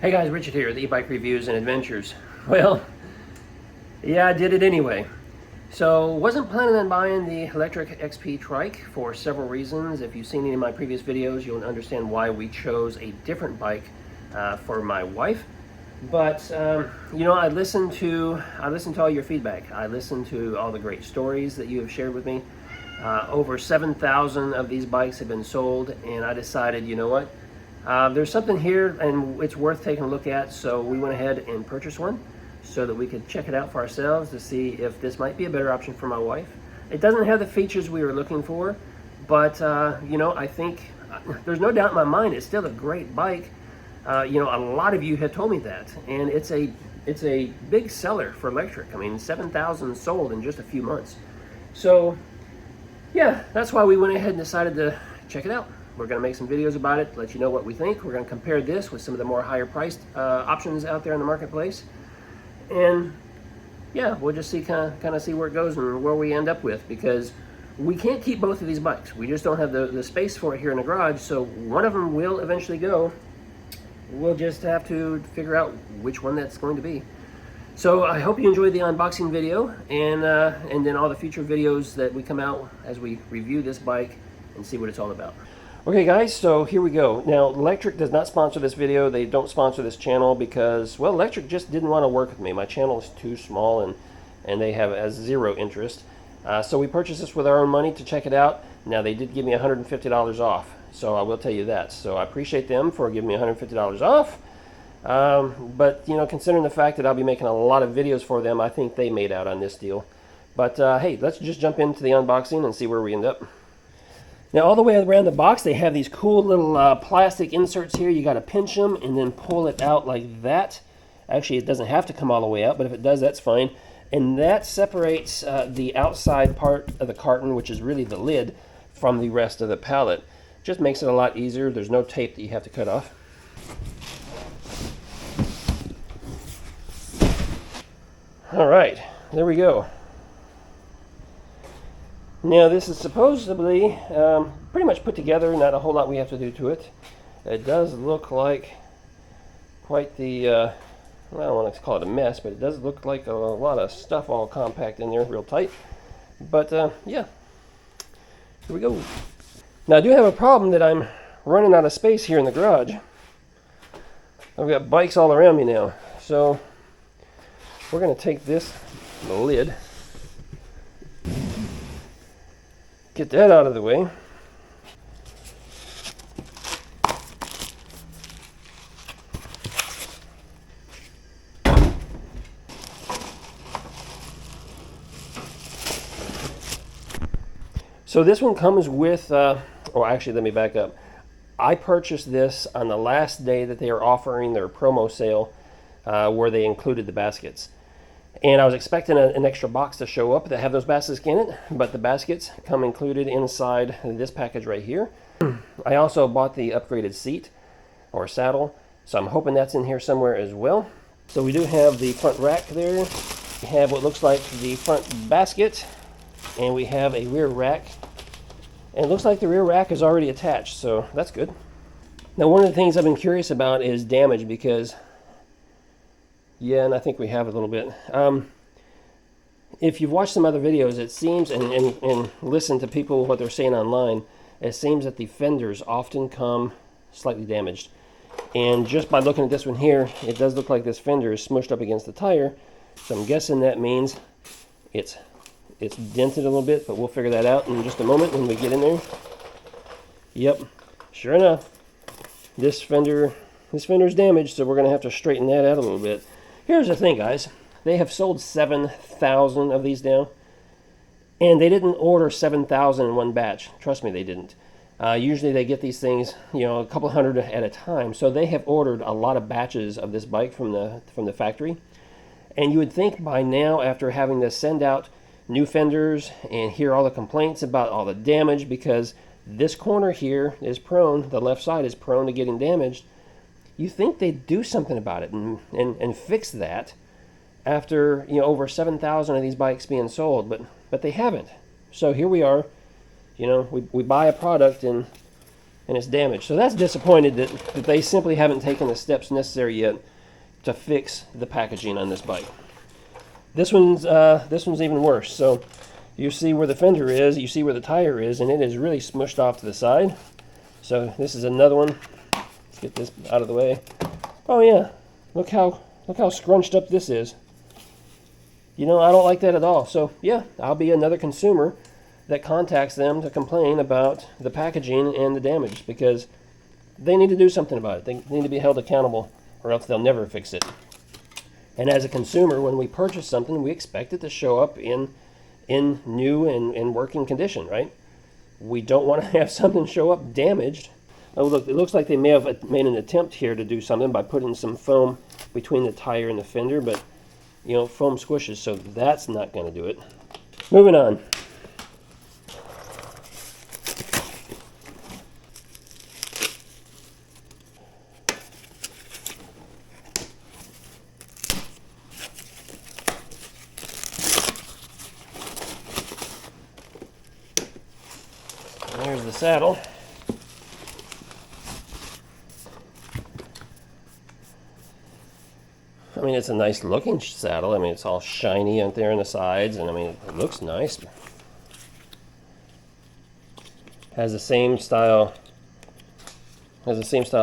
Hey guys, Richard here, the eBike Reviews and Adventures. Well, yeah, I did it anyway. So, wasn't planning on buying the Lectric XP Trike for several reasons. If you've seen any of my previous videos, you'll understand why we chose a different bike for my wife. But, you know, I listened to all your feedback. I listened to all the great stories that you have shared with me. Over 7,000 of these bikes have been sold, and I decided, you know what? There's something here and it's worth taking a look at, so we went ahead and purchased one so that we could check it out for ourselves to see if this might be a better option for my wife. It doesn't have the features we were looking for, but you know, I think there's no doubt in my mind it's still a great bike. You know, a lot of you have told me that, and it's a big seller for Lectric. I mean, 7,000 sold in just a few months. So yeah, that's why we went ahead and decided to check it out. We're going to make some videos about it, let you know what we think. We're going to compare this with some of the more higher priced options out there in the marketplace. And yeah, we'll just see kind of see where it goes and where we end up with, because we can't keep both of these bikes. We just don't have the space for it here in the garage, so one of them will eventually go. We'll just have to figure out which one that's going to be. So I hope you enjoyed the unboxing video and then all the future videos that we come out as we review this bike and see what it's all about. Okay guys, so here we go. Now, Lectric does not sponsor this video. They don't sponsor this channel because, well, Lectric just didn't want to work with me. My channel is too small and they have zero interest. So we purchased this with our own money to check it out. Now, they did give me $150 off, so I will tell you that. So I appreciate them for giving me $150 off. But, you know, considering the fact that I'll be making a lot of videos for them, I think they made out on this deal. But, hey, let's just jump into the unboxing and see where we end up. Now, all the way around the box, they have these cool little plastic inserts here. You got to pinch them and then pull it out like that. Actually, it doesn't have to come all the way out, but if it does, that's fine. And that separates the outside part of the carton, which is really the lid, from the rest of the pallet. Just makes it a lot easier. There's no tape that you have to cut off. All right, there we go. Now, this is supposedly pretty much put together, not a whole lot we have to do to it. It does look like quite the, well, I don't want to call it a mess, but it does look like a lot of stuff all compact in there, real tight. But, yeah, here we go. Now, I do have a problem that I'm running out of space here in the garage. I've got bikes all around me now. So, we're going to take the lid, get that out of the way. So this one comes with, oh, actually, let me back up. I purchased this on the last day that they were offering their promo sale, where they included the baskets. And I was expecting an extra box to show up that have those baskets in it, but the baskets come included inside this package right here. I also bought the upgraded seat or saddle, so I'm hoping that's in here somewhere as well. So we do have the front rack there. We have what looks like the front basket, and we have a rear rack. And it looks like the rear rack is already attached, so that's good. Now, one of the things I've been curious about is damage, because yeah, and I think we have a little bit. If you've watched some other videos, it seems, and listen to people, what they're saying online, it seems that the fenders often come slightly damaged. And just by looking at this one here, it does look like this fender is smushed up against the tire. So I'm guessing that means it's dented a little bit, but we'll figure that out in just a moment when we get in there. Yep, sure enough, this fender is damaged, so we're going to have to straighten that out a little bit. Here's the thing, guys. They have sold 7,000 of these now, and they didn't order 7,000 in one batch. Trust me, they didn't. Usually they get these things, you know, a couple hundred at a time. So they have ordered a lot of batches of this bike from the factory. And you would think by now, after having to send out new fenders and hear all the complaints about all the damage, because this corner here is prone, the left side is prone to getting damaged, you think they'd do something about it and fix that after, you know, over 7,000 of these bikes being sold, but they haven't. So here we are, you know, we buy a product and and it's damaged. So that's disappointed that they simply haven't taken the steps necessary yet to fix the packaging on this bike. This one's even worse. So you see where the fender is, you see where the tire is, and it is really smushed off to the side. So this is another one. Let's get this out of the way. Oh yeah, look how scrunched up this is. You know, I don't like that at all. So yeah, I'll be another consumer that contacts them to complain about the packaging and the damage, because they need to do something about it. They need to be held accountable, or else they'll never fix it. And as a consumer, when we purchase something, we expect it to show up in new and working condition, right? We don't want to have something show up damaged. Oh look, it looks like they may have made an attempt here to do something by putting some foam between the tire and the fender, but you know, foam squishes, so that's not going to do it. Moving on. There's the saddle. I mean, it's a nice looking saddle. I mean, it's all shiny out there on the sides, and I mean, it looks nice. Has the same style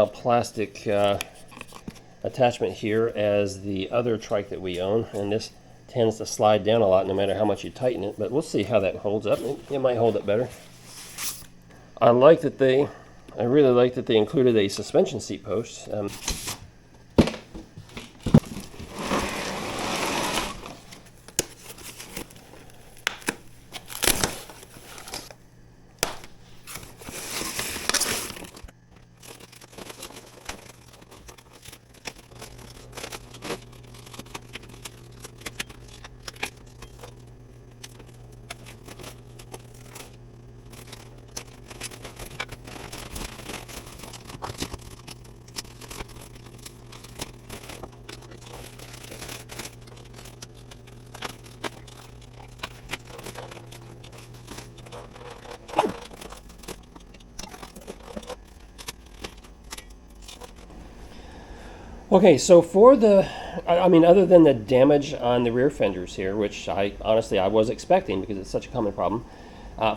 plastic attachment here as the other trike that we own, and this tends to slide down a lot no matter how much you tighten it, but we'll see how that holds up. It might hold up better. I really like that they included a suspension seat post. Okay, so for I mean, other than the damage on the rear fenders here, which honestly I was expecting because it's such a common problem,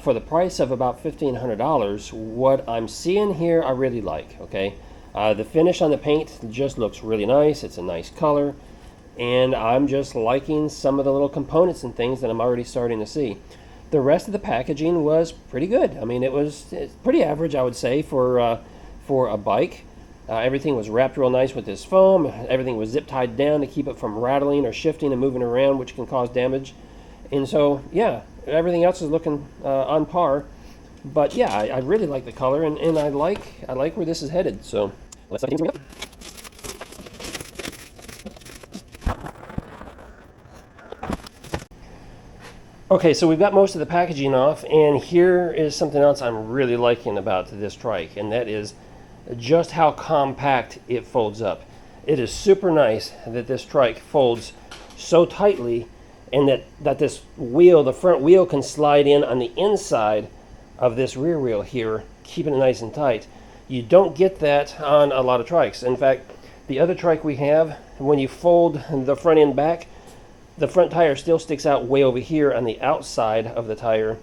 for the price of about $1,500, what I'm seeing here I really like, okay? The finish on the paint just looks really nice. It's a nice color, and I'm just liking some of the little components and things that I'm already starting to see. The rest of the packaging was pretty good. I mean, it's pretty average, I would say, for a bike. Everything was wrapped real nice with this foam. Everything was zip tied down to keep it from rattling or shifting and moving around, which can cause damage. And so, yeah, everything else is looking on par. But yeah, I really like the color, and I like where this is headed. So let's start things up. Okay, so we've got most of the packaging off, and here is something else I'm really liking about this trike, and that is just how compact it folds up. It is super nice that this trike folds so tightly, and that this wheel, the front wheel, can slide in on the inside of this rear wheel here, keeping it nice and tight. You don't get that on a lot of trikes. In fact, the other trike we have, when you fold the front end back, the front tire still sticks out way over here on the outside of the tire,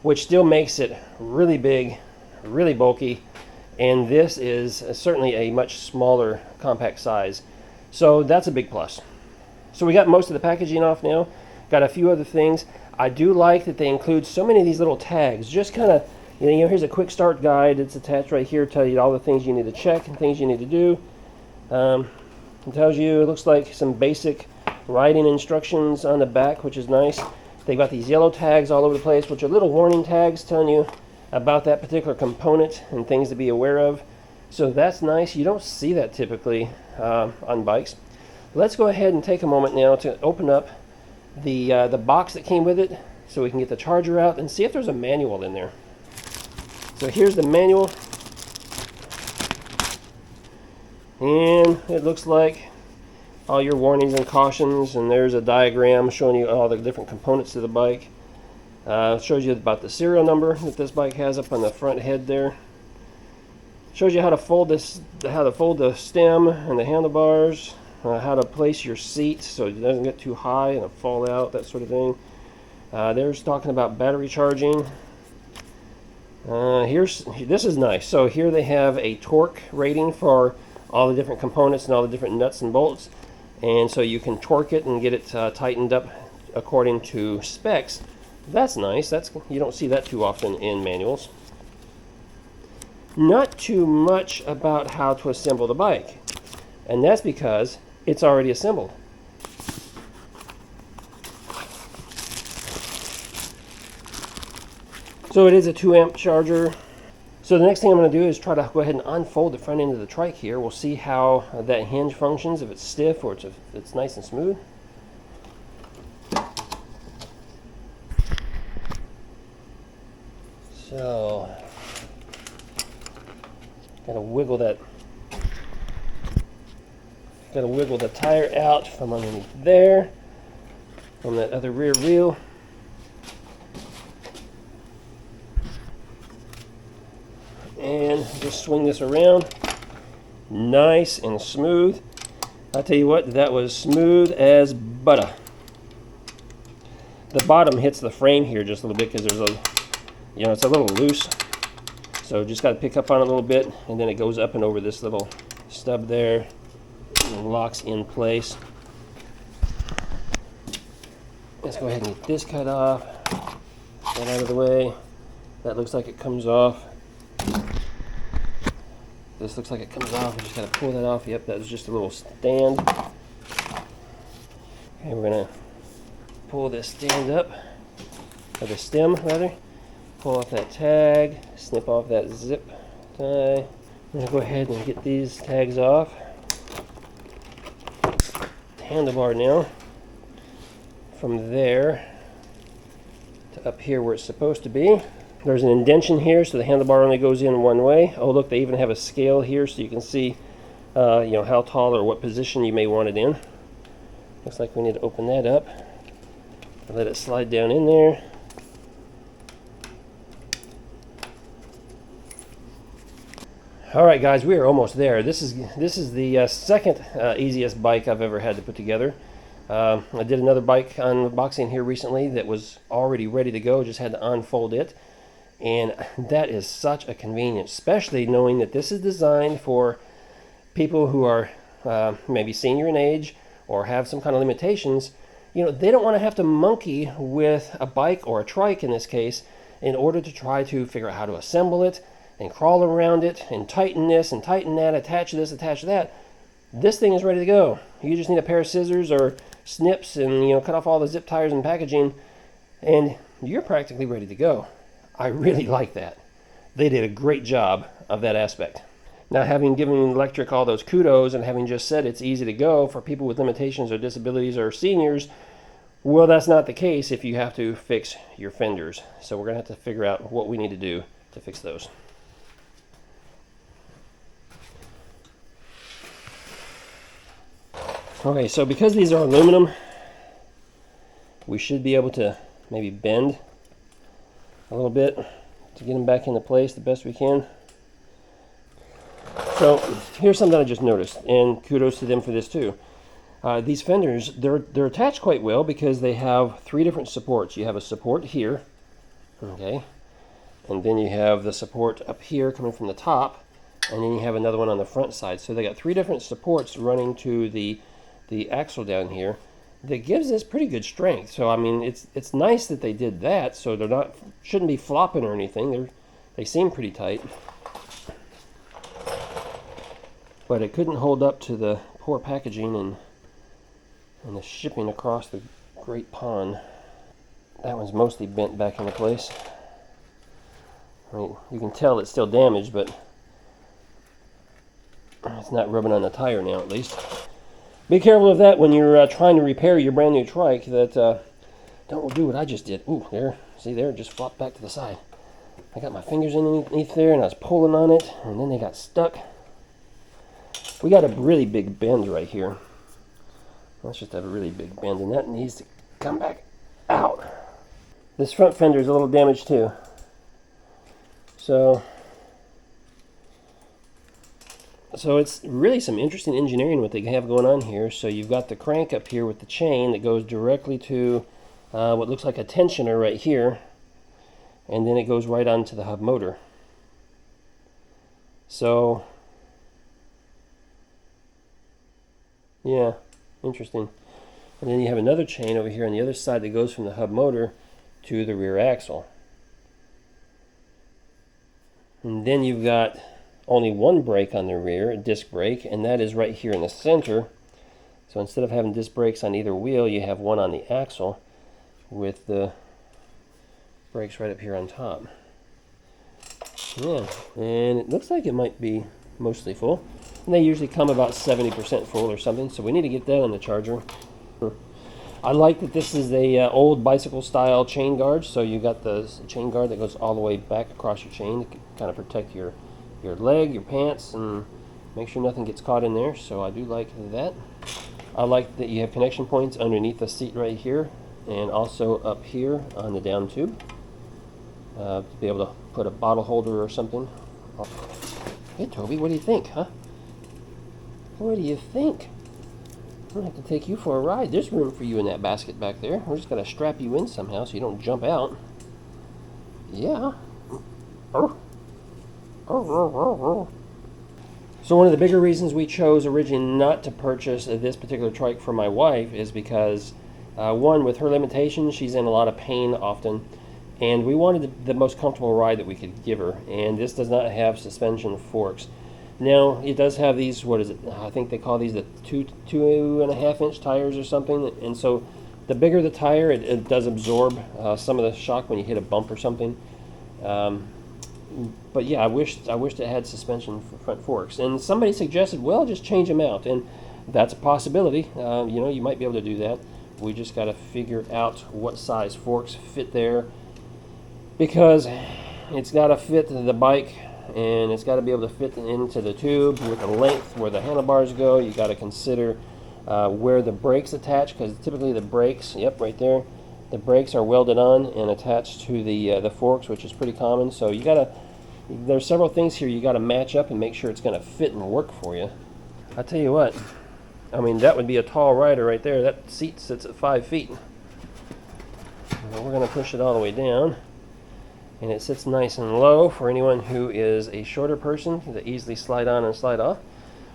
which still makes it really big, really bulky. And this is certainly a much smaller compact size. So that's a big plus. So we got most of the packaging off now. Got a few other things. I do like that they include so many of these little tags. Just kind of, you know, here's a quick start guide. It's attached right here, tell you all the things you need to check and things you need to do. It tells you, it looks like some basic riding instructions on the back, which is nice. They've got these yellow tags all over the place, which are little warning tags telling you about that particular component and things to be aware of. So that's nice. You don't see that typically on bikes. Let's go ahead and take a moment now to open up the box that came with it so we can get the charger out and see if there's a manual in there. So here's the manual, and it looks like all your warnings and cautions, and there's a diagram showing you all the different components of the bike. It shows you about the serial number that this bike has up on the front head there. Shows you how to fold this, how to fold the stem and the handlebars, how to place your seat so it doesn't get too high and fall out, that sort of thing. There's talking about battery charging. This is nice. So here they have a torque rating for all the different components and all the different nuts and bolts, and so you can torque it and get it tightened up according to specs. That's nice. You don't see that too often in manuals. Not too much about how to assemble the bike, and that's because it's already assembled. So it is a 2-amp charger. So the next thing I'm going to do is try to go ahead and unfold the front end of the trike here. We'll see how that hinge functions, if it's stiff or if it's nice and smooth. So, gotta wiggle the tire out from underneath there, from that other rear wheel. And just swing this around, nice and smooth. I'll tell you what, that was smooth as butter. The bottom hits the frame here just a little bit because there's it's a little loose. So just got to pick up on it a little bit, and then it goes up and over this little stub there and locks in place. Let's go ahead and get this cut off. Get out of the way. That looks like it comes off. This looks like it comes off. We just got to pull that off. Yep, that was just a little stand. Okay, we're going to pull this stand up, or the stem rather. Pull off that tag, snip off that zip tie. I'm going to go ahead and get these tags off. Handlebar now. From there to up here where it's supposed to be. There's an indentation here, so the handlebar only goes in one way. Oh, look, they even have a scale here, so you can see, how tall or what position you may want it in. Looks like we need to open that up and let it slide down in there. All right, guys, we are almost there. This is the second easiest bike I've ever had to put together. I did another bike unboxing here recently that was already ready to go. Just had to unfold it. And that is such a convenience, especially knowing that this is designed for people who are maybe senior in age or have some kind of limitations. They don't want to have to monkey with a bike or a trike in this case in order to try to figure out how to assemble it and crawl around it and tighten this and tighten that, attach this, attach that. This thing is ready to go. You just need a pair of scissors or snips and cut off all the zip ties and packaging, and you're practically ready to go. I really like that. They did a great job of that aspect. Now, having given Lectric all those kudos and having just said it's easy to go for people with limitations or disabilities or seniors, well, that's not the case if you have to fix your fenders. So we're going to have to figure out what we need to do to fix those. Okay, so because these are aluminum, we should be able to maybe bend a little bit to get them back into place the best we can. So here's something I just noticed, and kudos to them for this too. These fenders, they're attached quite well because they have 3 different supports. You have a support here, okay, and then you have the support up here coming from the top, and then you have another one on the front side. So they got 3 different supports running to the axle down here. That gives this pretty good strength. So I mean, it's nice that they did that. So they're shouldn't be flopping or anything. They seem pretty tight, but it couldn't hold up to the poor packaging and the shipping across the Great Pond. That one's mostly bent back into place. I mean, you can tell it's still damaged, but it's not rubbing on the tire now, at least. Be careful of that when you're trying to repair your brand new trike. Don't do what I just did. Ooh, there. See there? It just flopped back to the side. I got my fingers underneath there and I was pulling on it, and then they got stuck. We got a really big bend right here. Let's just have a really big bend, and that needs to come back out. This front fender is a little damaged too. So So it's really some interesting engineering what they have going on here. So you've got the crank up here with the chain that goes directly to what looks like a tensioner right here, and then it goes right onto the hub motor. So yeah, interesting. And then you have another chain over here on the other side that goes from the hub motor to the rear axle. And then you've got only one brake on the rear, a disc brake, and that is right here in the center. So instead of having disc brakes on either wheel, you have one on the axle with the brakes right up here on top. Yeah, and it looks like it might be mostly full. And they usually come about 70% full or something, so we need to get that on the charger. I like that this is a old bicycle style chain guard, so you got the chain guard that goes all the way back across your chain to kind of protect your leg, your pants, and make sure nothing gets caught in there. So I do like that. I like that you have connection points underneath the seat right here, and also up here on the down tube to be able to put a bottle holder or something. Hey Toby, what do you think, huh? What do you think? I'm gonna have to take you for a ride. There's room for you in that basket back there. We're just gonna strap you in somehow so you don't jump out. Yeah. Oh. So one of the bigger reasons we chose originally not to purchase this particular trike for my wife is because one, with her limitations, she's in a lot of pain often, and we wanted the most comfortable ride that we could give her, and this does not have suspension forks. Now it does have these, what is it, I think they call these the 2.5-inch tires or something, and so the bigger the tire, it does absorb some of the shock when you hit a bump or something. But yeah, I wished it had suspension front forks. And somebody suggested, well, just change them out, and that's a possibility. You know, you might be able to do that. We just got to figure out what size forks fit there, because it's got to fit the bike, and it's got to be able to fit into the tube with the length where the handlebars go. You got to consider where the brakes attach, because typically the brakes, yep, right there, the brakes are welded on and attached to the forks, which is pretty common. So you got to, there's several things here you got to match up and make sure it's going to fit and work for you. I tell you what, I mean, that would be a tall rider right there. That seat sits at 5 feet. Now we're going to push it all the way down, and it sits nice and low for anyone who is a shorter person to easily slide on and slide off.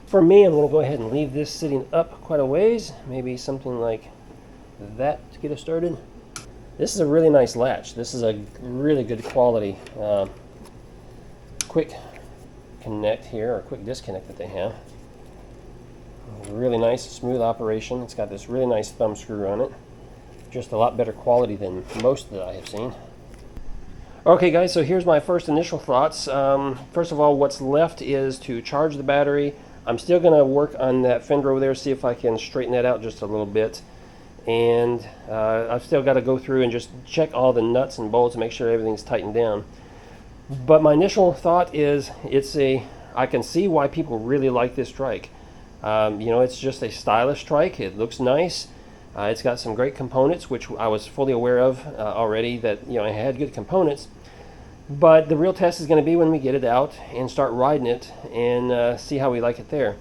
For me, I'm going to go ahead and leave this sitting up quite a ways, maybe something like that to get us started. This is a really nice latch. This is a really good quality quick connect here, or quick disconnect that they have. Really nice, smooth operation. It's got this really nice thumb screw on it. Just a lot better quality than most that I have seen. Okay guys, so here's my first initial thoughts. First of all, what's left is to charge the battery. I'm still going to work on that fender over there, see if I can straighten that out just a little bit. And I've still got to go through and just check all the nuts and bolts and make sure everything's tightened down. But my initial thought is I can see why people really like this trike. You know, it's just a stylish trike. It looks nice. It's got some great components, which I was fully aware of already, that, you know, it had good components. But the real test is going to be when we get it out and start riding it and see how we like it there.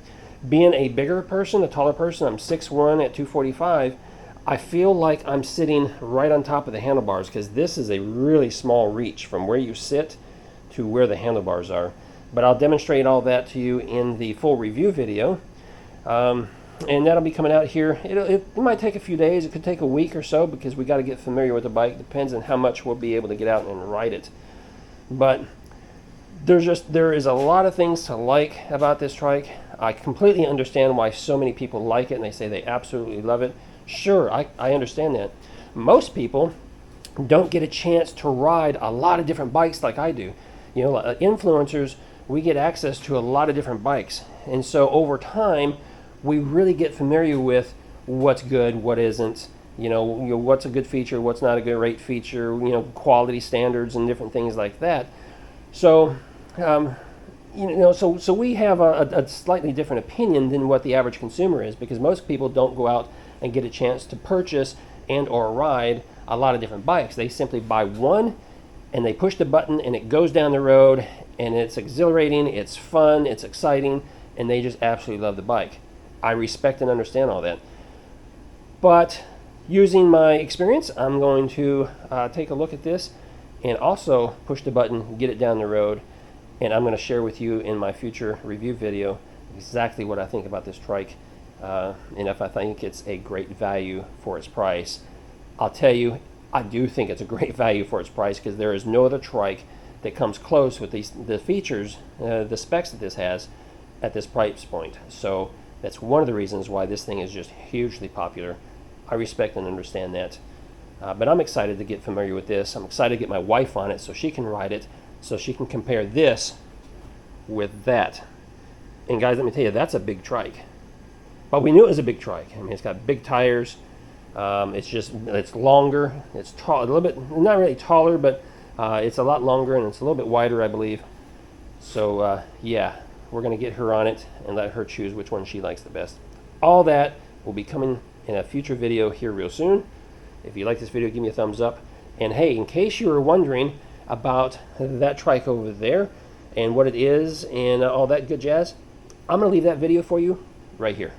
Being a bigger person, a taller person, I'm 6'1" at 245, I feel like I'm sitting right on top of the handlebars, because this is a really small reach from where you sit to where the handlebars are. But I'll demonstrate all that to you in the full review video. And that'll be coming out here. It might take a few days. It could take a week or so, because we got to get familiar with the bike. Depends on how much we'll be able to get out and ride it. But there is a lot of things to like about this trike. I completely understand why so many people like it, and they say they absolutely love it. Sure, I understand that. Most people don't get a chance to ride a lot of different bikes like I do. You know, influencers, we get access to a lot of different bikes. And so over time, we really get familiar with what's good, what isn't, you know, what's a good feature, what's not a great feature, you know, quality standards and different things like that. So, you know, so we have a slightly different opinion than what the average consumer is, because most people don't go out and get a chance to purchase and or ride a lot of different bikes. They simply buy one and they push the button and it goes down the road, and it's exhilarating, it's fun, it's exciting, and they just absolutely love the bike. I respect and understand all that. But using my experience, I'm going to take a look at this and also push the button, get it down the road, and I'm going to share with you in my future review video exactly what I think about this trike, and if I think it's a great value for its price. I'll tell you, I do think it's a great value for its price, because there is no other trike that comes close with the features, the specs that this has at this price point. So that's one of the reasons why this thing is just hugely popular. I respect and understand that. But I'm excited to get familiar with this. I'm excited to get my wife on it so she can ride it, so she can compare this with that. And guys, let me tell you, that's a big trike. But we knew it was a big trike. I mean, it's got big tires. It's longer. It's tall, a little bit, not really taller, but it's a lot longer, and it's a little bit wider, I believe. So yeah, we're going to get her on it and let her choose which one she likes the best. All that will be coming in a future video here real soon. If you like this video, give me a thumbs up. And hey, in case you were wondering about that trike over there and what it is and all that good jazz, I'm going to leave that video for you right here.